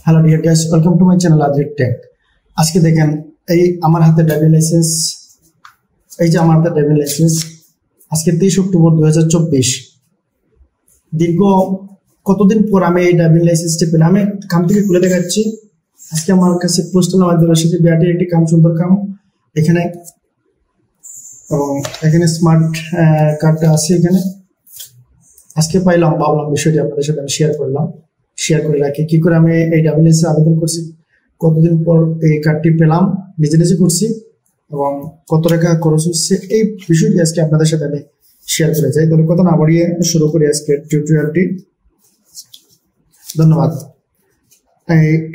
Hello dear guys, welcome to my channel Adrit tech. আজকে দেখেন এই আমার হাতে ড্রাইভিং লাইসেন্স, এই যে আমার হাতে ড্রাইভিং লাইসেন্স। আজকে 23 অক্টোবর 2024। দীর্ঘ কতদিন পর আমি এই ড্রাইভিং লাইসেন্সটি পেলাম। আমি কাম থেকে খুলে দেখাচ্ছি। আজকে আমার কাছে পোস্টাল মাধ্যমে এসেছে বিআরটির একটি কাম, সুন্দর কাম। এখানে এবং এখানে স্মার্ট কার্ডটা আছে। এখানে আজকে পাইলাম, ভাবলাম বিষয়টি আপনাদের সাথে আমি শেয়ার করে রাখি। কি করে আমি এই ড্রাইভিং লাইসেন্স আবেদন করছি, কতদিন পর এই কার্ডটি পেলাম, নিজে করছি এবং কত টাকা খরচ হচ্ছে, এই বিষয়টি আজকে আপনাদের সাথে আমি শেয়ার করে যাই। তাহলে কথা না বাড়িয়ে শুরু করি আজকে টিউটোরিয়ালটি। ধন্যবাদ।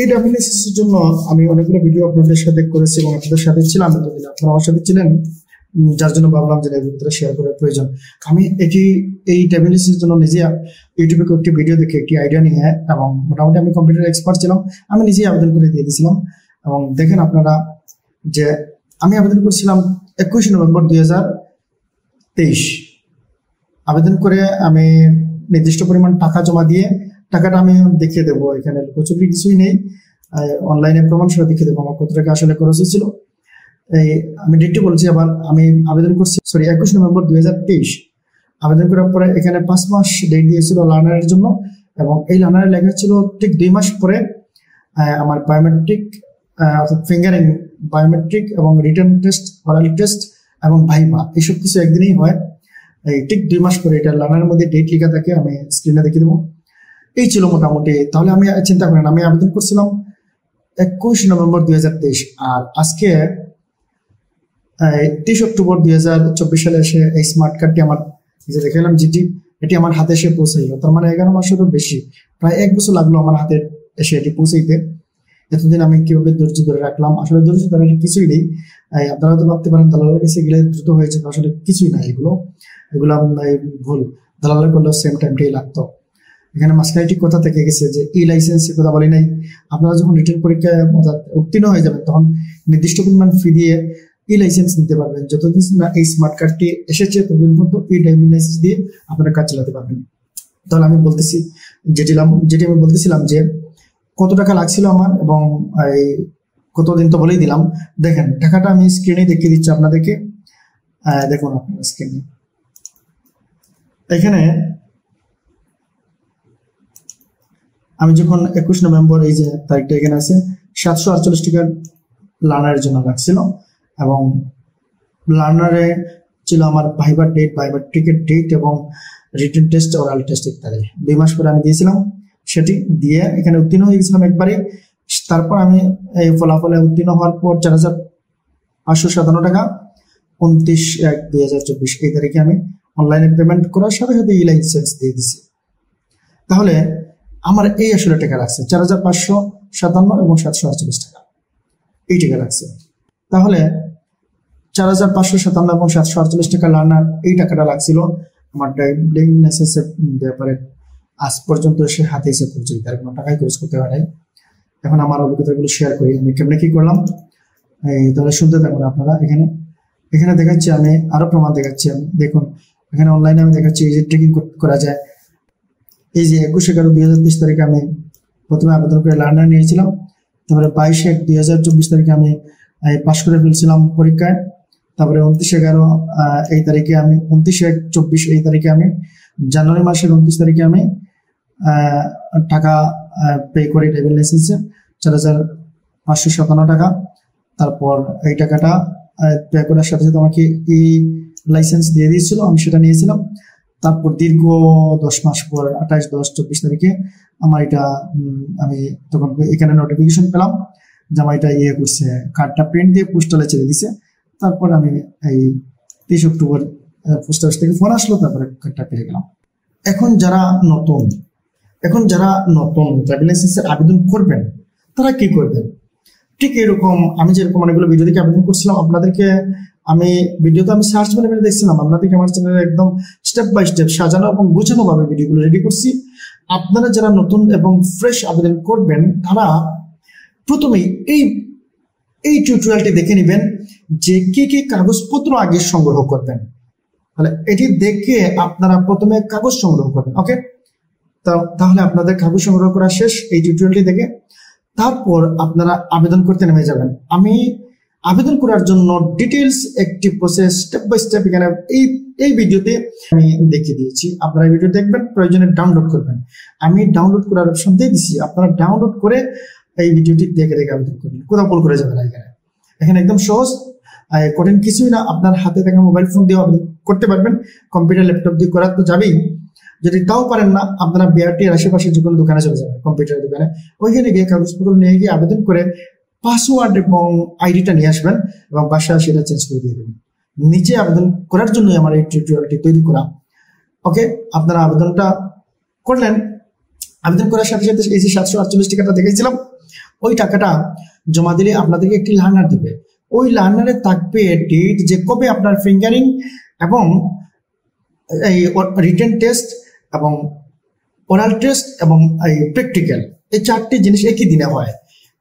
এই ড্রাইভিং লাইসেন্সের জন্য আমি অনেকগুলো ভিডিও আপনাদের সাথে করেছি এবং আপনাদের সাথে ছিলাম, এতদিন আপনারা আমার সাথে ছিলেন, যার জন্য ভাবলাম যে ভিতরে শেয়ার করার প্রয়োজন। আমি এই ড্রাইভিং লাইসেন্সের জন্য নিজে ইউটিউবে একটি ভিডিও দেখে একটি আইডিয়া নিয়ে, এবং মোটামুটি আমি কম্পিউটার এক্সপার্ট ছিলাম, আমি নিজেই আবেদন করে দিয়ে দিয়েছিলাম। এবং দেখেন আপনারা যে আমি আবেদন করেছিলাম 21 নভেম্বর 2023। আবেদন করে আমি নির্দিষ্ট পরিমাণ টাকা জমা দিয়ে, টাকাটা আমি দেখিয়ে দেবো, এখানে প্রচুর কিছুই নেই, অনলাইনে প্রমাণ সহ দেখিয়ে দেবো আমার কত টাকা আসলে খরচ হয়েছিল। আমি ডেটটি বলছি আবার। আমি আবেদন করছি 21 নভেম্বর 2023। আবেদন করার পরে এখানে 5 মাস ডেট দিয়েছিল লার্নারের জন্য, এবং এই লার্নারে লেখা ছিল ঠিক 2 মাস পরে আমার বায়োমেট্রিক, অর্থাৎ ফিঙ্গারিং, বায়োমেট্রিক এবং রিটেন টেস্ট, অরাল টেস্ট এবং ভাইভা, এইসব কিছু একদিনেই হয়। এই ঠিক 2 মাস পরে এটা লার্নারের মধ্যে ডেট লেখা থাকে, আমি স্ক্রিনে দেখিয়ে দেবো। এই ছিল মোটামুটি। তাহলে আমি চিন্তা করেন, আমি আবেদন করছিলাম 21 নভেম্বর 2023, আর আজকে 23 অক্টোবর 2024 সালে এসে এই স্মার্ট কার্ডটি আমার, যে দেখালাম যেটি, এটি আমার হাতে এসে পৌঁছাইলো। তার মানে 11 মাসেরও বেশি, প্রায় 1 বছর লাগলো আমার হাতে এসে এটি পৌঁছাইতে। এতদিন আমি কিভাবে ধৈর্য ধরে রাখলাম, আসলে ধৈর্য ধরে কিছুই নেই। আপনারা তো ভাবতে পারেন দালালের কাছে গেলে দ্রুত হয়েছে, আসলে কিছুই নাই। এগুলো ভুল। দালালের করলেও সেম টাইমটাই লাগতো। এখানে মাঝখানে ঠিক কথা থেকে গেছে যে ই লাইসেন্সের কথা বলি নাই। আপনারা যখন রিটেন পরীক্ষায় উত্তীর্ণ হয়ে যাবেন, তখন নির্দিষ্ট পরিমাণ ফি দিয়ে ই লাইসেন্স নিতে পারবেন। যতদিন না এই স্মার্ট কার্ডটি এসেছে, ততদিন পর্যন্ত এই ড্রাইভিং লাইসেন্স দিয়ে আপনারা কাজ চালাতে পারবেন। তাহলে আমি বলতেছি যেটি আমি বলতেছিলাম যে কত টাকা লাগছিল আমার, এবং এই কতদিন তো বলেই দিলাম। দেখেন টাকাটা আমি স্ক্রিনে দেখিয়ে দিচ্ছি আপনাদেরকে। দেখুন আপনার স্ক্রিনে, এখানে আমি যখন 21 নভেম্বর, এই যে তারিখটা এখানে আছে, 748 টাকার লার্নারের জন্য লাগছিল, এবং লার্নারে ছিল আমার ভাইবার ডেট, বায়োমেট্রিকের ডেট এবং রিটেন টেস্ট, ওরাল টেস্ট ইত্যাদি। 2 মাস পরে আমি দিয়েছিলাম, সেটি দিয়ে এখানে উত্তীর্ণ হয়ে গেছিলাম একবারে। তারপর আমি এই ফলাফলে উত্তীর্ণ হওয়ার পর 4,557 টাকা 29/1/2024 এই তারিখে আমি অনলাইনে পেমেন্ট করার সাথে সাথে ই লাইসেন্স দিয়ে দিছি। তাহলে আমার এই আসলে টাকা লাগছে 4,557 এবং 748 টাকা, এই টাকা লাগছে। তাহলে 4,557 এবং 748 টাকা লার্নার, এই টাকাটা লাগছিল আমার ড্রাইভিং লাইসেন্সের ব্যাপারে। আজ পর্যন্ত সে হাতে এসে পৌঁছে, তার কোনো টাকাই খরচ করতে পারে। এখন আমার অভিজ্ঞতাগুলো শেয়ার করি, আমি কেমনে কি করলাম। তাহলে শুনতে থাকুন আপনারা। এখানে দেখাচ্ছি, আমি আরো প্রমাণ দেখাচ্ছি। আমি দেখুন, এখানে অনলাইনে আমি দেখাচ্ছি এই যে ট্রেকিং করা যায়। এই যে 21/11/2023 তারিখে আমি প্রথমে আবেদন করে লার্নার নিয়েছিলাম। তারপরে 22/1/2024 তারিখে আমি পাশ করে ফেলছিলাম পরীক্ষায়। তারপরে 29/11 এই তারিখে আমি 29/1/24 এই তারিখে আমি জানুয়ারি মাসের 29 তারিখে আমি টাকা পে করি ড্রাইভিং লাইসেন্সে 4,557 টাকা। তারপর এই টাকাটা পে করার সাথে সাথে আমাকে ই লাইসেন্স দিয়ে দিয়েছিল, আমি সেটা নিয়েছিলাম। তারপর দীর্ঘ 10 মাস পর 28/10/24 তারিখে আমার এটা, আমি তখন এখানে নোটিফিকেশন পেলাম যে আমার এটা করছে, কার্ডটা প্রিন্ট দিয়ে পোস্টালে ছেড়ে দিছে। তারপর আমি এই 23 অক্টোবর পোস্ট অফিস থেকে ফোন আসলো, তারপরে কার্ডটা পেয়ে গেলাম। এখন যারা নতুন ড্রাইভিং লাইসেন্সের আবেদন করবেন, তারা কি করবেন? ঠিক এরকম আমি যেরকম অনেকগুলো ভিডিও দেখে আবেদন করছিলাম, আপনাদেরকে আমি ভিডিওতে আমি সার্চ মেরে দেখছিলাম, আপনাদেরকে আমার চ্যানেলে একদম স্টেপ বাই স্টেপ সাজানো এবং গোছানো ভাবে ভিডিওগুলো রেডি করছি। আপনারা যারা নতুন এবং ফ্রেশ আবেদন করবেন, তারা প্রথমেই এই টিউটোরিয়ালটি দেখে নেবেন যে কি কাগজপত্র আগে সংগ্রহ করবেন। তাহলে এটি দেখে আপনারা প্রথমে কাগজ সংগ্রহ করবেন। ওকে, তাহলে আপনাদের কাগজ সংগ্রহ করা শেষ এই টিউটোরিয়ালটি দেখে। তারপর আপনারা আবেদন করতে নেমে যাবেন। আমি আবেদন করার জন্য ডিটেলস একটি প্রসেস স্টেপ বাই স্টেপ এখানে এই ভিডিওতে আমি দেখিয়ে দিয়েছি। আপনারা ভিডিও দেখবেন, প্রয়োজনে ডাউনলোড করবেন। আমি ডাউনলোড করার অপশন দিয়ে দিচ্ছি, আপনারা ডাউনলোড করে এই ভিডিওটি দেখে দেখে আবেদন করবেন, কোথাও ভুল করে যাবেন। এখানে একদম সহজ, কঠিন কিছুই না। আপনার হাতে থাকা মোবাইল ফোন দিয়ে আবেদন করতে পারবেন, কম্পিউটার ল্যাপটপ দিয়ে করা তো যাবেই। যদি তাও পারেন না, আপনারা বিআরটির আশেপাশে যে কোনো দোকানে চলে যাবেন, কম্পিউটার দোকানে, ওইখানে গিয়ে কাগজপত্র নিয়ে গিয়ে আবেদন করে পাসওয়ার্ড এবং আইডিটা নিয়ে আসবেন এবং বাসায় সেটা চেঞ্জ করে দিয়ে দেবেন। নিচে আবেদন করার জন্যই আমার এই টিউটোরিয়ালটি তৈরি করা। ওকে, আপনারা আবেদনটা করলেন। আবেদন করার সাথে সাথে এই যে 748 টাকাটা দেখেছিলাম, ওই টাকাটা জমা দিলে আপনাদেরকে একটি লার্নার দিবে। ওই লার্নারে থাকবে ডেট, যে কবে আপনার ফিঙ্গারিং এবং এই রিটেন টেস্ট এবং ওরাল টেস্ট এবং এই প্র্যাকটিক্যাল, এই 4টি জিনিস একই দিনে হয়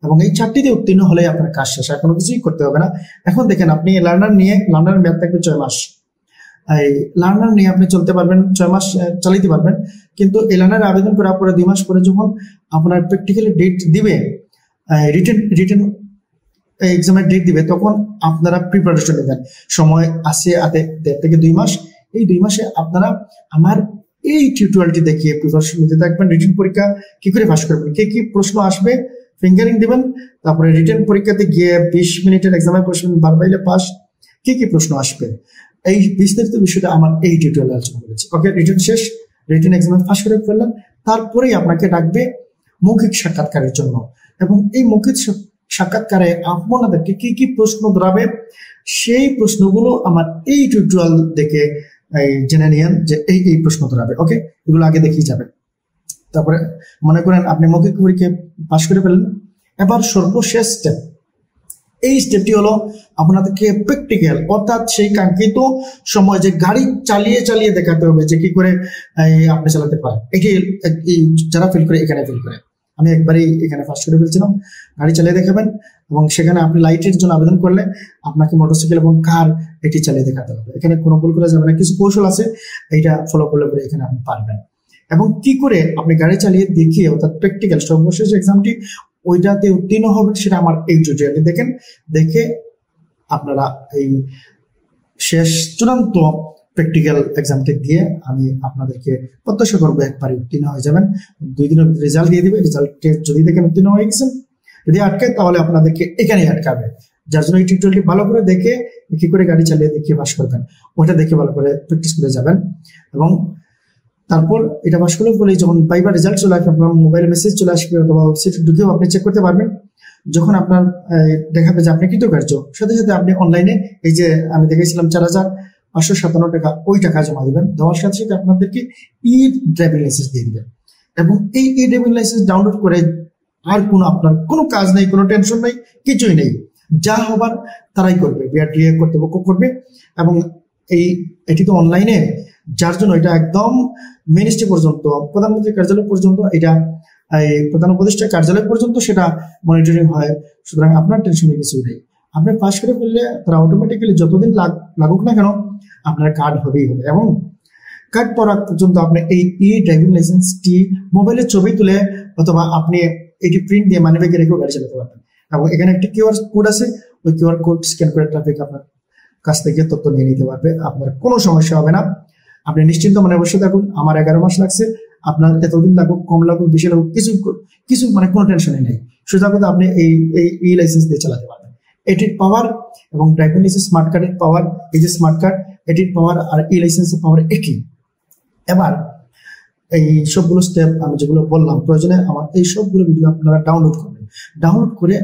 এবং এই 4টিতে উত্তীর্ণ হলে আপনার কাজ শেষ, আর কোনো কিছুই করতে হবে না। এখন দেখেন, আপনি লার্নার নিয়ে, লার্নার মেয়াদ থাকবে 6 মাস। এই লার্নার নিয়ে আপনি চলতে পারবেন, 6 মাস চালাইতে পারবেন। কিন্তু এই লার্নার আবেদন করার পরে 2 মাস পরে যখন আপনার প্র্যাকটিক্যালি ডেট দিবে, রিটেন এক্সামের ডেট দিবে, তখন আপনারা প্রিপারেশন নেবেন। সময় আছে 1.5 থেকে 2 মাস। এই 2 মাসে আপনারা আমার এই টিউটোরিয়ালটি দেখিয়ে প্রিপারেশন নিতে থাকবেন। রিটেন পরীক্ষা কি করে পাস করবেন, কি প্রশ্ন আসবে, ফিঙ্গারিং দিবেন, তারপরে রিটেন পরীক্ষাতে গিয়ে 20 মিনিটের এক্সামে বসবেন, বার পাইলে পাস, কি প্রশ্ন আসবে, এই বিস্তারিত বিষয়টা আমার এই টিউটোরিয়ালে আলোচনা করেছি। ওকে, রিটেন শেষ, রিটেন এক্সামে পাস করে ফেললেন, তারপরেই আপনাকে ডাকবে মৌখিক সাক্ষাৎকারের জন্য। এবং এই মৌখিক সাক্ষাৎকারে আপনাদেরকে কি প্রশ্ন ধরাবে, সেই প্রশ্নগুলো আমার এই টিউটোরিয়াল দেখে জেনে নিয়েন যে এই প্রশ্ন ধরাবে। ওকে, এগুলো আগে দেখিয়ে যাবেন। তারপরে মনে করেন আপনি মৌখিক পরীক্ষা পাশ করে ফেললেন। এবার সর্বশেষ স্টেপ, এই স্টেপটি হলো আপনাদেরকে প্র্যাকটিক্যাল, অর্থাৎ সেই কাঙ্ক্ষিত সময় যে গাড়ি চালিয়ে দেখাতে হবে যে কি করে আপনি চালাতে পারেন। এটি যারা ফিল করে এখানে ফিল করে, আমি একবারই এখানে ফার্স্ট করে ফেলছিলাম। গাড়ি চালিয়ে দেখাবেন এবং সেখানে আপনি লাইটের জন্য আবেদন করলে আপনাকে মোটরসাইকেল এবং কার এটি চালিয়ে দেখাতে হবে। এখানে কোনো ভুল করা যাবে না, কিছু কৌশল আছে, এইটা ফলো করলে পরে এখানে আপনি পারবেন। এবং কি করে আপনি গাড়ি চালিয়ে দেখিয়ে, অর্থাৎ প্র্যাকটিক্যাল সর্বশেষ এক্সামটি ওইটাতে উত্তীর্ণ হবেন, সেটা আমার এই টিউটোরিয়ালে দেখেন। দেখে আপনারা এই শেষ চূড়ান্ত প্র্যাকটিক্যাল এক্সামটি দিয়ে আমি আপনাদেরকে প্রত্যাশা করবো একবারে উত্তীর্ণ হয়ে যাবেন। 2 দিনের রেজাল্ট দিয়ে দিবে। রেজাল্টে যদি দেখেন উত্তীর্ণ হয়ে গেছেন, যদি আটকায় তাহলে আপনাদেরকে এখানেই আটকাবে। যার জন্য এই টিউটোরিয়ালটি ভালো করে দেখে কি করে গাড়ি চালিয়ে দেখিয়ে পাস করবেন, ওটা দেখে ভালো করে প্র্যাকটিস করে যাবেন। এবং তারপর এটা পাস করলে বলেই যখন পাইবার রেজাল্ট চলে আসবে, আপনার মোবাইলে মেসেজ চলে আসবে অথবা ওয়েবসাইটে ঢুকেও আপনি চেক করতে পারবেন। যখন আপনার দেখাবে যে আপনি কৃতকার্য, সাথে সাথে আপনি অনলাইনে এই যে আমি দেখেছিলাম 4,557 টাকা, ওই টাকা জমা দিবেন। দেওয়ার সাথে সাথে আপনাদেরকে ই ড্রাইভিং লাইসেন্স দিয়ে দিবেন। এবং এই ড্রাইভিং লাইসেন্স ডাউনলোড করে আর আপনার কোনো কাজ নেই, কোনো টেনশন নেই, কিছুই নেই। যা হবার তারাই করবে, বিআরটিএ কর্তৃপক্ষ করবে। এবং এটি তো অনলাইনে, যার জন্য এটা একদম মিনিস্ট্রি পর্যন্ত, প্রধানমন্ত্রী কার্যালয় পর্যন্ত, এটা প্রধান উপদেষ্টা কার্যালয় পর্যন্ত সেটা মনিটরিং হয়। সুতরাং আপনার টেনশনের কিছুই নেই। আপনি পাস করে ফেললে তারা অটোমেটিক্যালি যতদিন লাগুক না কেন আপনার কার্ড হবেই হবে। এবং কার্ড পড়া পর্যন্ত আপনি এই ড্রাইভিং লাইসেন্সটি মোবাইলে ছবি তুলে অথবা আপনি এটি প্রিন্ট দিয়ে মানিব্যাগে রেখেও গাড়ি চালাতে পারবেন। এবং এখানে একটি কিউআর কোড আছে, ওই কিউআর কোড স্ক্যান করে ট্রাফিক আপনার কাছ থেকে তথ্য নিয়ে নিতে পারবে। আপনার কোনো সমস্যা হবে না, আপনি নিশ্চিন্ত মনে বসে থাকুন। আমার 11 মাস লাগছে, আপনার এতদিন লাগুক, কম লাগুক, বেশি লাগুক, কিছু মানে কোনো টেনশনই নেই। সোজা কথা আপনি এই লাইসেন্স দিয়ে চালাতে পারবেন। এটির পাওয়ার এবং ড্রাইভিং লাইসেন্স স্মার্ট কার্ডের পাওয়ার, এই যে স্মার্ট কার্ড, এটির পাওয়ার আর এই লাইসেন্সের পাওয়ার একই। এবার এই সবগুলো স্টেপ আমি যেগুলো বললাম, প্রয়োজনে আমার এই সবগুলো ভিডিও আপনারা ডাউনলোড করবেন। ডাউনলোড করে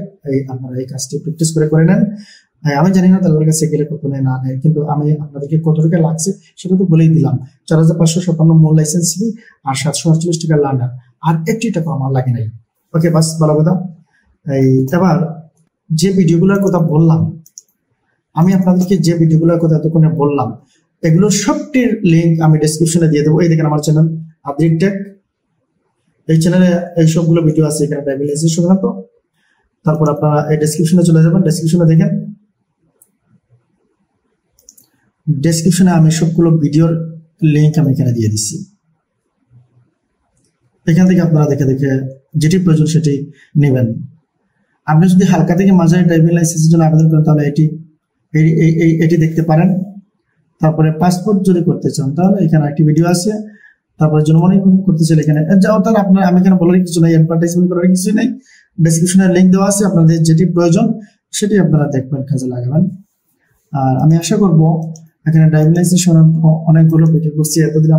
আপনারা এই কাজটি প্র্যাকটিস করে নেন। আমি জানি না তাদের কাছে গেলে কত নেয় না নেয়, কিন্তু আমি আপনাদেরকে কত টাকা লাগছে সেটা তো বলেই দিলাম। 4,557 মূল লাইসেন্স ফি আর 748 টাকা লার্নার, আর 1 টাকা আমার লাগে নাই। ওকে, বাস, ভালো কথা। এবার যে ভিডিওগুলোর কথা বললাম, আমি আপনাদেরকে যে ভিডিওগুলোর কথা এতক্ষণে বললাম, এগুলোর সবটির লিঙ্ক আমি ডেসক্রিপশনে দিয়ে দেবো। এই দেখেন আমার চ্যানেল আদ্রিট টেক, এই চ্যানেলে এই সবগুলো ভিডিও আছে। এখানে ড্রাইভিং লাইসেন্স শুধুমাত্র। তারপর আপনারা এই ডেসক্রিপশনে চলে যাবেন, ডেসক্রিপশনে দেখেন, ডেসক্রিপশনে আমি সবগুলো ভিডিওর লিঙ্ক আমি এখানে দিয়ে দিচ্ছি। এখান থেকে আপনারা দেখে যেটি প্রয়োজন সেটি নেবেন। আপনি যদি হালকা থেকে মাঝারি ড্রাইভিং লাইসেন্সের জন্য আবেদন করেন তাহলে এটি দেখতে পারেন। তারপরে পাসপোর্ট যদি করতে চান তাহলে এখানে একটি ভিডিও আছে। তারপরে জনমনিবন্ধন করতে চাইলে এখানে যাও, তাহলে আপনার আমি এখানে বলার কিছু নাই, অ্যাডভার্টাইজমেন্ট করার কিছু নেই। ডেসক্রিপশনে লিংক দেওয়া আছে, আপনাদের যেটি প্রয়োজন সেটি আপনারা দেখবেন, কাজে লাগাবেন। আর আমি আশা করব এখানে ড্রাইভিং লাইসেন্স অনেকগুলো ভিডিও করছি, এতদিন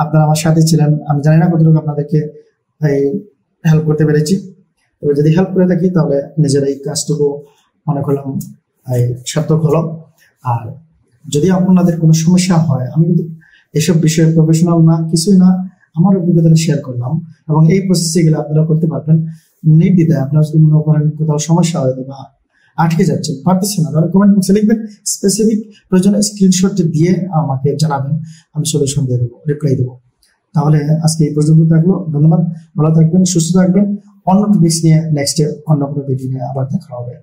আপনারা আমার সাথে ছিলেন। আমি জানি না কতটুকু আপনাদেরকে হেল্প করতে পেরেছি। তবে যদি হেল্প করে থাকি তাহলে নিজের এই কাজটুকু মনে করলাম সার্থক হলো। আর যদি আপনাদের কোনো সমস্যা হয়, আমি কিন্তু এসব বিষয়ে প্রফেশনাল না, কিছুই না, আমার অভিজ্ঞতাটা শেয়ার করলাম এবং এই প্রসেসে গেলে আপনারা করতে পারবেন নির্দ্বিধায়। আপনারা যদি মনে করেন কোথাও সমস্যা হয় বা আটকে যাচ্ছেন, পারতেছেন না, তাহলে কমেন্ট বক্সে লিখবেন, স্পেসিফিক প্রয়োজনে স্ক্রিনশট দিয়ে আমাকে জানাবেন, আমি সলিউশন দিয়ে দেবো, রিপ্লাই দেবো। তাহলে আজকে এই পর্যন্ত থাকলো, ধন্যবাদ, ভালো থাকবেন, সুস্থ থাকবেন। অন্য টপিকস নিয়ে নেক্সট অন্য কোনো ভিডিও নিয়ে আবার দেখা হবে।